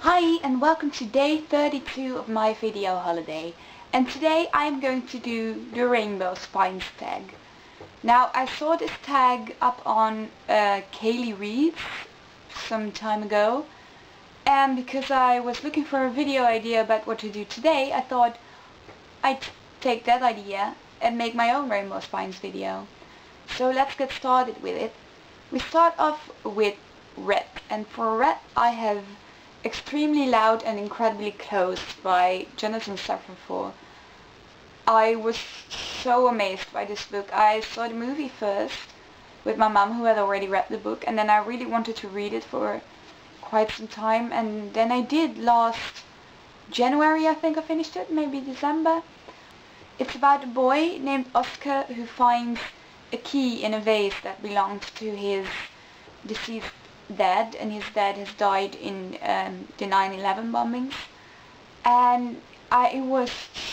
Hi and welcome to day 32 of my video holiday, and today I'm going to do the rainbow spines tag. Now I saw this tag up on Kaylee Reed's some time ago, and because I was looking for a video idea about what to do today, I thought I'd take that idea and make my own rainbow spines video. So let's get started with it. We start off with Red, and for Red I have Extremely Loud and Incredibly Close by Jonathan Safran. I was so amazed by this book. I saw the movie first with my mum, who had already read the book, and then I really wanted to read it for quite some time, and then I did last January. I think I finished it, maybe December. It's about a boy named Oscar who finds a key in a vase that belonged to his deceased dad, and his dad has died in the 9/11 bombings, and I was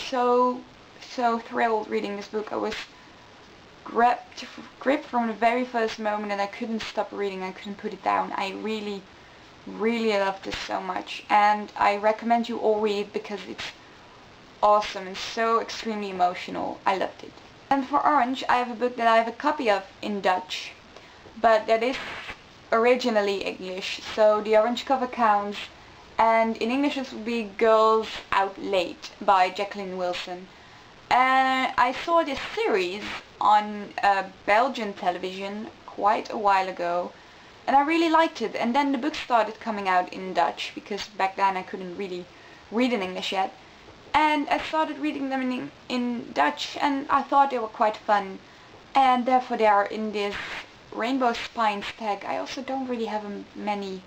so thrilled reading this book. I was gripped from the very first moment, and I couldn't stop reading. I couldn't put it down. I really loved this so much, and I recommend you all read it because it's awesome and so extremely emotional. I loved it. And for Orange, I have a book that I have a copy of in Dutch, but that is originally English, so the orange cover counts, and in English this would be Girls Out Late by Jacqueline Wilson. And I saw this series on Belgian television quite a while ago, and I really liked it, and then the book started coming out in Dutch, because back then I couldn't really read in English yet, and I started reading them in Dutch, and I thought they were quite fun, and therefore they are in this Rainbow Spines tag. I also don't really have many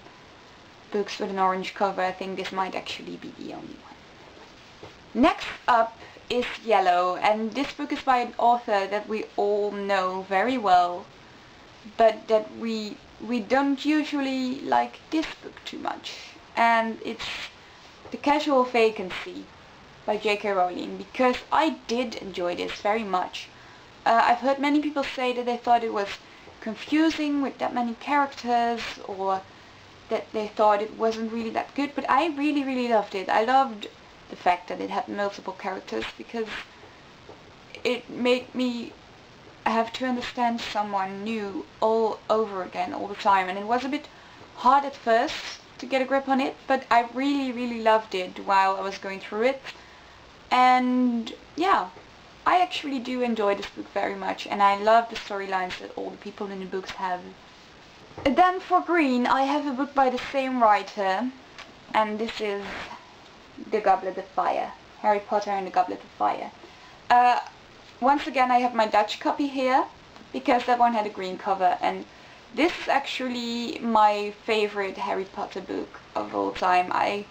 books with an orange cover. I think this might actually be the only one. Next up is Yellow, and this book is by an author that we all know very well, but that we don't usually like this book too much, and it's The Casual Vacancy by J.K. Rowling, because I did enjoy this very much. I've heard many people say that they thought it was confusing with that many characters, or that they thought it wasn't really that good, but I really loved it. I loved the fact that it had multiple characters, because it made me have to understand someone new all over again all the time, and it was a bit hard at first to get a grip on it, but I really loved it while I was going through it. And yeah, I actually do enjoy this book very much, and I love the storylines that all the people in the books have. Then for Green, I have a book by the same writer, and this is The Goblet of Fire, Harry Potter and the Goblet of Fire. Once again, I have my Dutch copy here, because that one had a green cover, and this is actually my favorite Harry Potter book of all time. I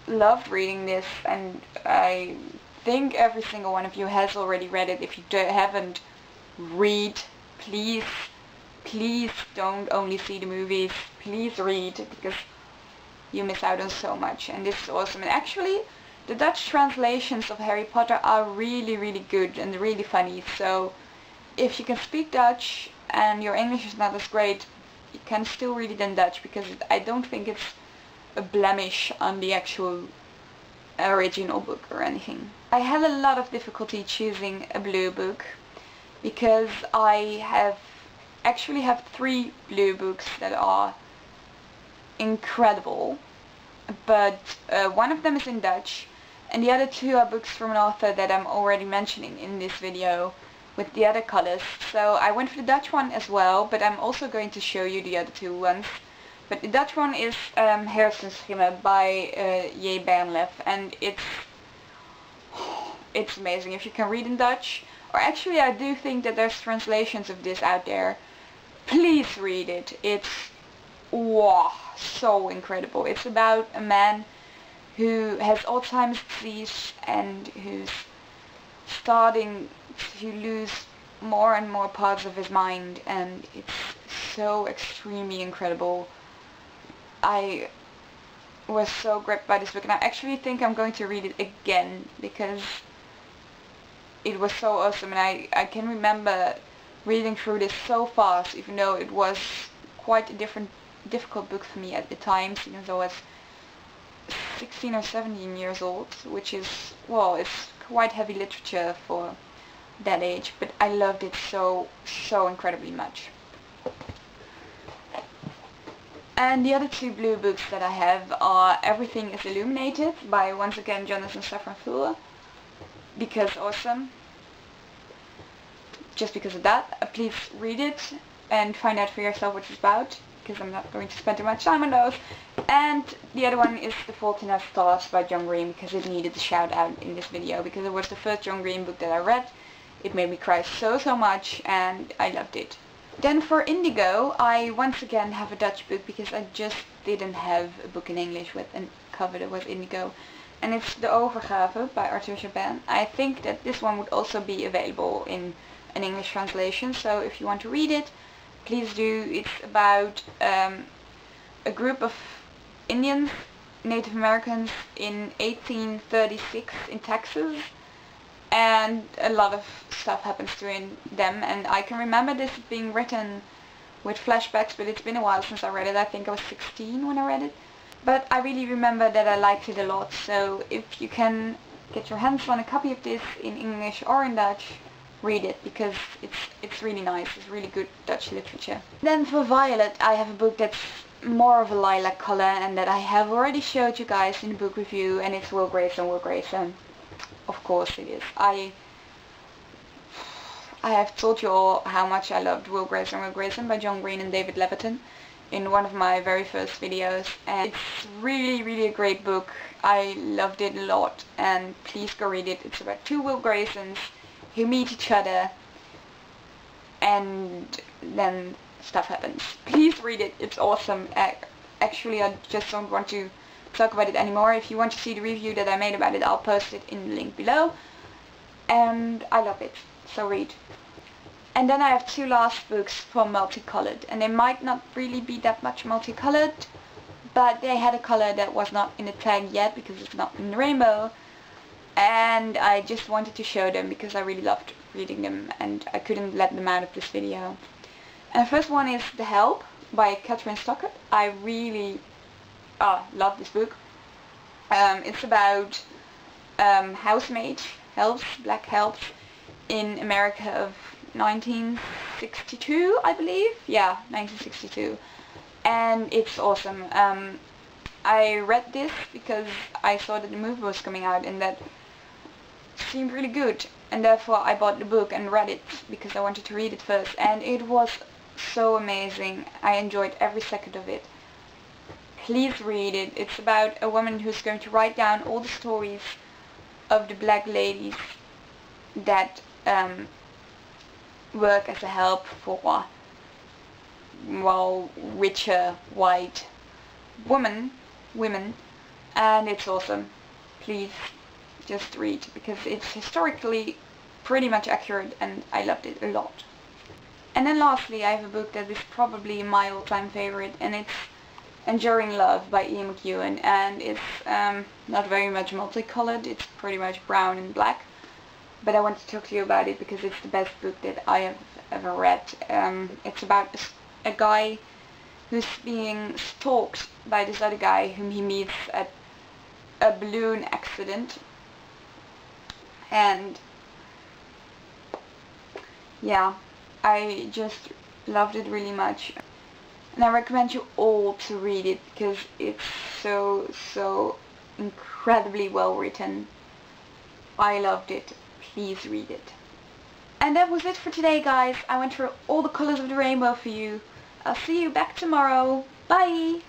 loved reading this, and I think every single one of you has already read it. If you haven't, read. Please don't only see the movies. Please read, because you miss out on so much, and this is awesome. And actually, the Dutch translations of Harry Potter are really good and really funny, so if you can speak Dutch and your English is not as great, you can still read it in Dutch, because I don't think it's a blemish on the actual original book or anything. I had a lot of difficulty choosing a blue book, because I actually have 3 blue books that are incredible, but one of them is in Dutch, and the other 2 are books from an author that I'm already mentioning in this video with the other colors. So I went for the Dutch one as well, but I'm also going to show you the other 2 ones. But the Dutch one is Hersenschimmen by J. Bernlef, and it's amazing. If you can read in Dutch, or actually I do think that there's translations of this out there, please read it. It's wow, so incredible. It's about a man who has Alzheimer's disease and who's starting to lose more and more parts of his mind, and it's so extremely incredible. I was so gripped by this book, and I actually think I'm going to read it again, because it was so awesome, and I can remember reading through this so fast, even though it was quite a difficult book for me at the time, since I was 16 or 17 years old, which is, well, it's quite heavy literature for that age, but I loved it so incredibly much. And the other two blue books that I have are Everything is Illuminated by, once again, Jonathan Safran Foer, because awesome. Just because of that, please read it and find out for yourself what it's about, because I'm not going to spend too much time on those. And the other one is The Fault in Our Stars by John Green, because it needed a shout out in this video, because it was the first John Green book that I read. It made me cry so much, and I loved it. Then for Indigo, I once again have a Dutch book, because I just didn't have a book in English with a cover that was indigo. And it's De Overgave by Arthur Japin. I think that this one would also be available in an English translation, so if you want to read it, please do. It's about a group of Indians, Native Americans, in 1836 in Texas, and a lot of stuff happens to them, and I can remember this being written with flashbacks, but it's been a while since I read it. I think I was 16 when I read it, but I really remember that I liked it a lot. So if you can get your hands on a copy of this in English or in Dutch, read it, because it's really nice. It's really good Dutch literature. Then for Violet, I have a book that's more of a lilac color, and that I have already showed you guys in the book review, and it's Will Grayson. Will Grayson. Of course it is. I have told you all how much I loved Will Grayson by John Green and David Levitin in one of my very first videos, and it's really a great book. I loved it a lot, and please go read it. It's about two Will Graysons who meet each other, and then stuff happens. Please read it. It's awesome. Actually, I just don't want to talk about it anymore. If you want to see the review that I made about it, I'll post it in the link below. And I love it, so read. And then I have two last books for multicolored, and they might not really be that much multicolored, but they had a color that was not in the tag yet, because it's not in the rainbow, and I just wanted to show them because I really loved reading them, and I couldn't let them out of this video. And the first one is The Help by Catherine Stockett. I really love this book. It's about housemaid helps, black helps, in America of 1962, I believe. Yeah, 1962. And it's awesome. I read this because I saw that the movie was coming out, and that seemed really good, and therefore I bought the book and read it because I wanted to read it first, and it was so amazing. I enjoyed every second of it. Please read it. It's about a woman who's going to write down all the stories of the black ladies that work as a help for, well, richer white women, and it's awesome. Please just read, because it's historically pretty much accurate, and I loved it a lot. And then lastly, I have a book that is probably my all-time favorite, and it's Enduring Love by Ian McEwan, and it's not very much multicolored. It's pretty much brown and black, but I want to talk to you about it because it's the best book that I have ever read. It's about a guy who's being stalked by this other guy whom he meets at a balloon accident, and yeah, I just loved it really much, and I recommend you all to read it because it's so incredibly well written. I loved it. Please read it. And that was it for today, guys. I went through all the colors of the rainbow for you. I'll see you back tomorrow. Bye!